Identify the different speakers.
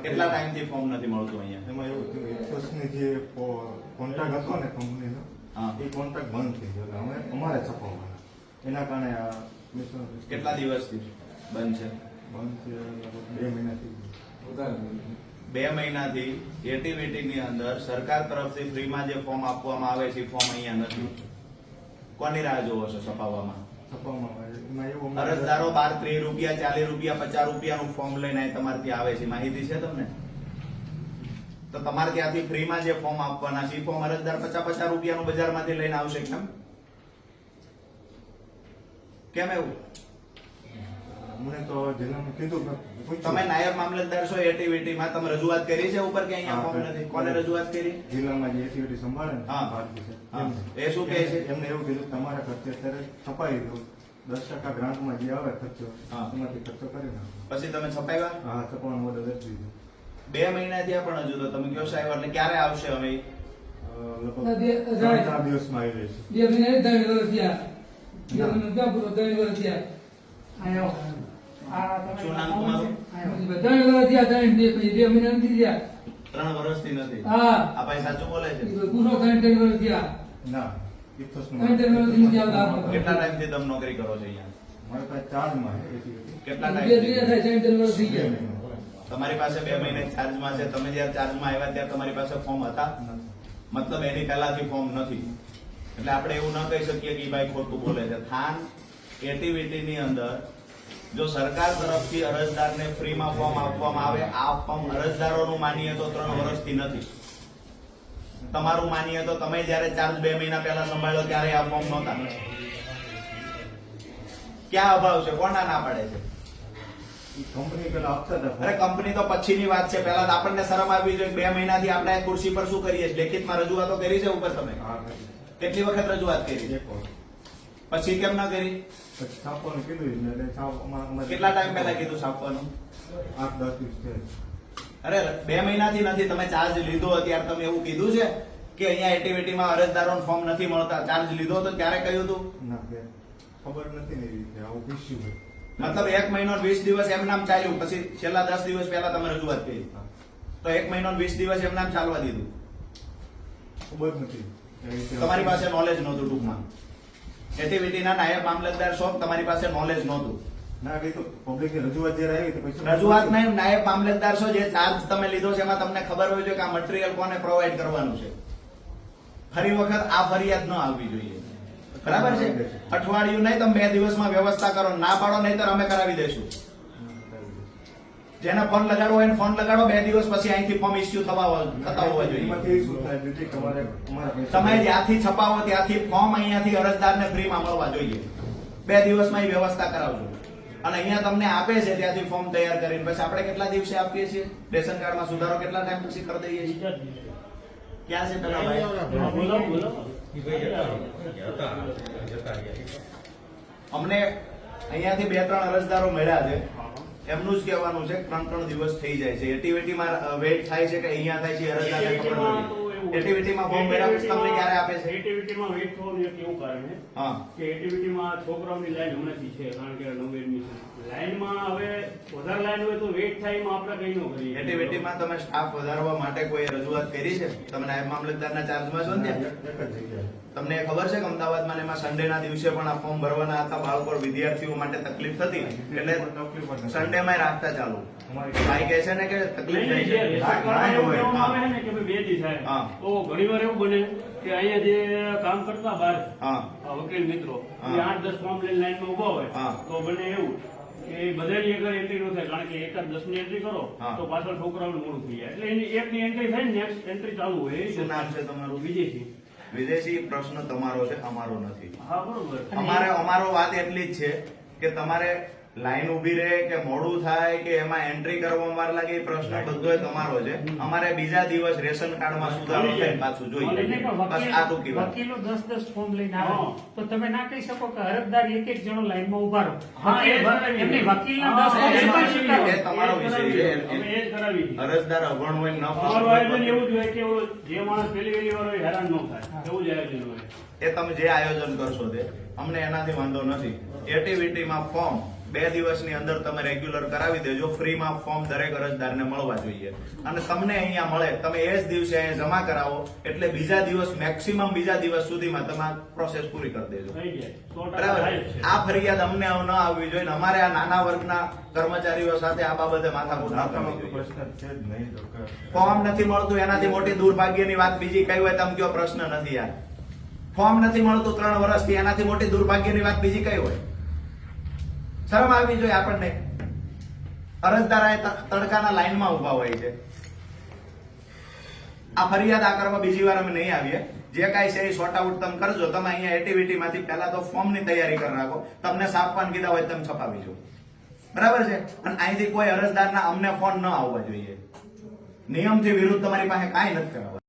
Speaker 1: કેટલા ટાઈમથી ફોર્મ નથી મળતું અહીંયા?
Speaker 2: એમાં એવું થયું એક્સોસની જે કોન્ટ્રાક્ટ હતો ને કંપનીનો એ કોન્ટ્રાક્ટ બંધ થઈ ગયો એટલે અમે અમારે છપાવવાના એના કારણે આ
Speaker 1: કેટલા દિવસથી બંધ છે?
Speaker 2: બંધ છે લગભગ 2 મહિનાથી.
Speaker 1: 2 મહિનાથી એટીવીટીની અંદર સરકાર તરફથી ફ્રીમાં જે ફોર્મ આપવામાં આવે છે ફોર્મ અહીંયા નથી. કોની રાહ જોવો છો છપાવવામાં?
Speaker 2: એમાં એવું
Speaker 1: અરજદારો 12-13 રૂપિયા, 40 રૂપિયા, 50 રૂપિયાનું ફોર્મ લઈને તમારે ત્યાં આવે છે. માહિતી છે તમને? તો તમારે ત્યાંથી ફ્રીમાં જે ફોર્મ આપવાના છે ફોર્મ અરજદાર 50-50 રૂપિયાનું બજારમાંથી લઈને આવશે. કેમ એવું?
Speaker 2: મને તો જિલ્લામાં કીધું
Speaker 1: તમે નાયબ મામલતદાર છો એટીવીટીમાં, તમે રજૂઆત કરી છે ઉપર કે અહીંયા ફોર્મ નથી? કોને રજૂઆત કરી?
Speaker 2: જિલ્લામાં જે એક્ટિવિટી સંભાળે ને
Speaker 1: હા.
Speaker 2: ભારતી છે
Speaker 1: એ શું કહે છે?
Speaker 2: એમને એવું કીધું તમારા ખર્ચે અત્યારે છપાઈ દો 10% ગ્રાન્ટમાં જે આવે ખર્ચો એમાંથી ખર્ચો કરી નાખો.
Speaker 1: પછી તમે છપાવ્યા?
Speaker 2: હા, છપાવવાનું ઓર્ડર દઈ દીધું.
Speaker 1: 2 મહિના થયા પણ હજુ તો તમે કયો સાહેબ એટલે ક્યારે આવશે? હવે
Speaker 2: લગભગ 3-4 દિવસમાં આવી રહેશે.
Speaker 3: 2 મહિના 3 વર્ષ થયા. 2 મહિના ક્યાં પૂરો 3 વર્ષ થયા. આયો
Speaker 1: શું નામ તમારું?
Speaker 3: 3 વર્ષ થયા. 2 મહિના નથી થયા.
Speaker 1: 3 વર્ષથી નથી.
Speaker 3: હા,
Speaker 1: આ ભાઈ સાચું બોલે છે?
Speaker 3: પૂરો 3 વર્ષ થયા.
Speaker 2: ના, ઇથોસનું
Speaker 3: 3 વર્ષથી નથી આવતા.
Speaker 1: કેટલા ટાઈમથી તમે નોકરી કરો છો અહીંયા?
Speaker 2: મારી પાસે ચાર્જમાં છે એક્ટિવિટી.
Speaker 1: કેટલા
Speaker 3: 2
Speaker 1: ટાઈમ?
Speaker 3: મહિના થાય 3 વર્ષ થઈ
Speaker 2: 2
Speaker 3: ગયા.
Speaker 2: મહિના.
Speaker 1: તમારી પાસે 2 મહિને ચાર્જમાં છે. તમે જયારે ચાર્જમાં આવ્યા ત્યારે તમારી પાસે ફોર્મ હતા? મતલબ એની પહેલાથી ફોર્મ નથી. એટલે આપણે એવું ન કહી શકીએ કે ભાઈ ખોટું બોલે છે. થાન એટીવીટીની અંદર જો સરકાર તરફથી અરજદારને ફ્રીમાં ફોર્મ આપવામાં આવે, આ ફોર્મ અરજદારોનું માનીએ તો 3 વર્ષથી નથી. તમારું માનીએ તો તમે જયારે ચાર્જ 2 મહિના પહેલા સંભાળ્યો ત્યારે આ ફોર્મ નહોતા. ક્યાં અભાવ છે? કોના ના પાડે છે?
Speaker 2: કંપની પેલા આપતા હતા.
Speaker 1: અરે કંપની તો પછીની વાત છે. પહેલા તો આપણને શરમ આવી જોઈએ. 2 મહિનાથી આપણે આ ખુરશી પર શું કરીએ છીએ? લેખિતમાં રજૂઆતો કરી છે ઉપર તમે?
Speaker 2: હા,
Speaker 1: કેટલી વખત રજૂઆત કરી?
Speaker 2: એક વાર.
Speaker 1: પછી કેમ ના કરી?
Speaker 2: પછી છાપવાનું કીધું ને એટલે
Speaker 1: કેટલા ટાઈમ પહેલા કીધું છાપવાનું?
Speaker 2: 8-10 દિવસ છે.
Speaker 1: અરે 2 મહિનાથી નથી. તમે ચાર્જ લીધો ત્યારે તમે એવું કીધું છે કે અહીંયા એટીવીટીમાં અરજદારોને ફોર્મ નથી મળતા? ચાર્જ લીધો તો ત્યારે કહ્યું હતું?
Speaker 2: ના, કે ખબર નથી ને એ રીતે આવું ઇસ્યુ છે.
Speaker 1: મતલબ 1 મહિનો 20 દિવસ એમ નામ ચાલ્યું, પછી છેલ્લા 10 દિવસ પહેલા તમે રજૂઆત કરી. તો 1 મહિનો 20 દિવસ એમ નામ ચાલવા દીધું?
Speaker 2: ખબર નથી એ રીતે.
Speaker 1: તમારી પાસે નોલેજ નહોતું. ટૂંકમાં એટીવીટીના નાયબ મામલતદાર છો, તમારી પાસે નોલેજ નહોતું.
Speaker 2: ના, કઈ તો પબ્લિકની રજૂઆત જયારે આવી તો પછી
Speaker 1: રજૂઆત નહીં, નાયબ મામલતદાર છો. જે ચાર્જ તમે લીધો છે એમાં તમને ખબર હોય છે કે આ મટીરીયલ કોને પ્રોવાઈડ કરવાનું છે. ફરી વખત આ ફરિયાદ ન આવવી જોઈએ. બરાબર છે? અઠવાડિયું નહીં, તમે 2 દિવસમાં વ્યવસ્થા કરો. ના પાડો નહીં તો અમે કરાવી દઈશું. જેને ફોન લગાડવો હોય એને ફોન લગાડો. 2 દિવસ પછી અહીંથી ફોર્મ ઇસ્યુ થતા હોવા જોઈએ.
Speaker 2: એમાંથી શું થાય છે કે તમારે અમારા પૈસા
Speaker 1: તમે જ્યાંથી છપાવો ત્યાંથી ફોર્મ અહીંયાથી અરજદારને ફ્રીમાં મળવા જોઈએ. 2 દિવસમાં એ વ્યવસ્થા કરાવજો. અને અહીંયા તમને આપે છે ત્યાંથી ફોર્મ તૈયાર કરીને પછી આપણે કેટલા દિવસે આપીએ છીએ? રેશન કાર્ડમાં સુધારો કેટલા ટાઈમ પછી કરી દઈએ છીએ? ક્યાં છે પેલા ભાઈ? અમને અહીંયાથી 2-3 અરજદારો મળ્યા છે. એમનું જ કહેવાનું છે 3-3 દિવસ થઈ જાય છે. એટીવીટીમાં વેઇટ થાય છે કે અહીંયા થાય છે? અરજદારને ખબર નથી. એટીવીટીમાં ફોર્મ મળ્યા પછી તમને ક્યારે આપે છે?
Speaker 4: એટીવીટીમાં વેઇટ થવાનું એક એવું કારણ છે
Speaker 1: હા,
Speaker 4: કે એટીવીટીમાં છોકરાઓની લાઈન હમણાંથી છે, કારણ કે નવું એડમિશન લાઈનમાં હવે વધારે લાઈન હોય તો વેઇટ થાય એમાં આપણે કઈ ન કરીએ.
Speaker 1: એટીવીટીમાં તમે સ્ટાફ વધારવા માટે કોઈ રજૂઆત કરી છે? તમે નાયબ મામલતદારના ચાર્જમાં છો ને ત્યાં?
Speaker 2: એક જ જગ્યાએ.
Speaker 1: તમને ખબર છે કે અમદાવાદમાં ને એમાં સન્ડેના દિવસે પણ આ ફોર્મ ભરવાના હતા? બાળકો વિદ્યાર્થીઓ માટે તકલીફ થતી એટલે સન્ડેમાં રાખતા ચાલુ. ભાઈ કહે છે ને કે તકલીફ
Speaker 4: નહીં,
Speaker 1: થઈ
Speaker 4: જે
Speaker 1: છે.
Speaker 4: સરકારમાં એવું કહેવામાં આવે છે ને કે ભાઈ 2 દી થાય,
Speaker 1: હા.
Speaker 4: તો ઘણીવાર એવું બને કે અહીંયા જે કામ કરતા બહાર
Speaker 1: હા,
Speaker 4: વકીલ મિત્રો
Speaker 1: હા.
Speaker 4: એ 8-10 ફોર્મ લઈને લાઈનમાં ઉભા હોય
Speaker 1: હા.
Speaker 4: તો બને એવું કે બધાની એક એન્ટ્રી નો થાય, કારણ કે 1-10 ની એન્ટ્રી કરો
Speaker 1: હા.
Speaker 4: તો પાછળ છોકરાઓનું મોડું થઈ જાય. એટલે એની એકની એન્ટ્રી થાય ને નેક્સ્ટ એન્ટ્રી ચાલુ હોય. એ
Speaker 1: શું નામ છે તમારું?
Speaker 4: વિજયસિંહ.
Speaker 1: વિદેશી પ્રશ્ન તમારો છે, અમારો નથી.
Speaker 4: હા, બરોબર.
Speaker 1: અમારો વાત એટલી જ છે કે તમારે લાઈન ઉભી રહે કે મોડું થાય કે એમાં એન્ટ્રી કરવામાં વાર લાગે એ પ્રશ્ન બધો તમારો છે. અમારે બીજા દિવસ રેશન કાર્ડમાં સુધારો થાય પાછું જોઈએ.
Speaker 5: નહીં, પણ
Speaker 1: બસ આ ટૂંકી વાત.
Speaker 5: વકીલો 10-10 ફોર્મ લઈને
Speaker 4: હા.
Speaker 5: આવે તો તમે ના કહી શકો કે અરજદાર એક જણો લાઈનમાં ઉભા રહો.
Speaker 4: હા, એ
Speaker 5: એમની વકીલના
Speaker 4: હા,
Speaker 5: 10
Speaker 4: એ
Speaker 5: ફોર્મ
Speaker 4: કરાવી.
Speaker 1: એ તમારો વિષય છે.
Speaker 4: અમે એ જ કરાવી.
Speaker 1: અરજદાર અભણ હોય ન
Speaker 4: અમારું આયોજન
Speaker 1: હોય
Speaker 4: એવું જ હોય કે જે માણસ પહેલી વાર હોય હેરાન ન થાય, એવું જ આયોજન હોય.
Speaker 1: એ તમે જે આયોજન કરશો તે અમને એનાથી વાંધો નથી. એટીવીટીમાં ફોર્મ 2 દિવસની અંદર તમે રેગ્યુલર કરાવી દેજો. ફ્રીમાં ફોર્મ દરેક અરજદારને મળવા જોઈએ અને તમને અહીંયા મળે, તમે એ જ દિવસે અહીંયા જમા કરાવો એટલે બીજા દિવસ મેક્સિમમ બીજા દિવસ સુધીમાં તમે પ્રોસેસ પૂરી કરી દેજો.
Speaker 4: થઈ જાય 100%
Speaker 1: બરાબર.
Speaker 4: થાય જ છે.
Speaker 1: આ ફરિયાદ અમને ન આવવી જોઈએ ને અમારે આ નાના વર્ગના કર્મચારીઓ સાથે આ બાબતે માથાકૂટ ન
Speaker 2: આપણામાં
Speaker 1: કરવી
Speaker 2: તો
Speaker 1: જોઈએ.
Speaker 2: પ્રશ્ન છે જ નહીં તો કે
Speaker 1: ફોર્મ નથી મળતું એનાથી મોટી દુર્ભાગ્યની વાત બીજી કઈ હોય? તમે કયો પ્રશ્ન નથી યાર. ફોર્મ નથી મળતું 3 વર્ષથી, એનાથી મોટી દુર્ભાગ્યની વાત બીજી કઈ હોય? શરમ આવવી જોઈએ આપણને. અરજદાર આ તડકાના લાઈનમાં ઉભા હોય છે. આ ફરિયાદ આ કરવા બીજી વાર અમે નહીં આવીએ. જે કાંઈ છે એ સોર્ટ આઉટ તમે કરજો. તમે અહીંયા એક્ટિવિટી માંથી પહેલા તો ફોર્મ ની તૈયારી કરી રાખો. તમને છાપવાનું કીધા હોય તમે છપાવી જો. બરાબર છે. અને અહીંથી કોઈ અરજદારના અમને ફોન ન આવવા જોઈએ. નિયમથી વિરુદ્ધ તમારી પાસે કાંઈ નથી કરાવવા.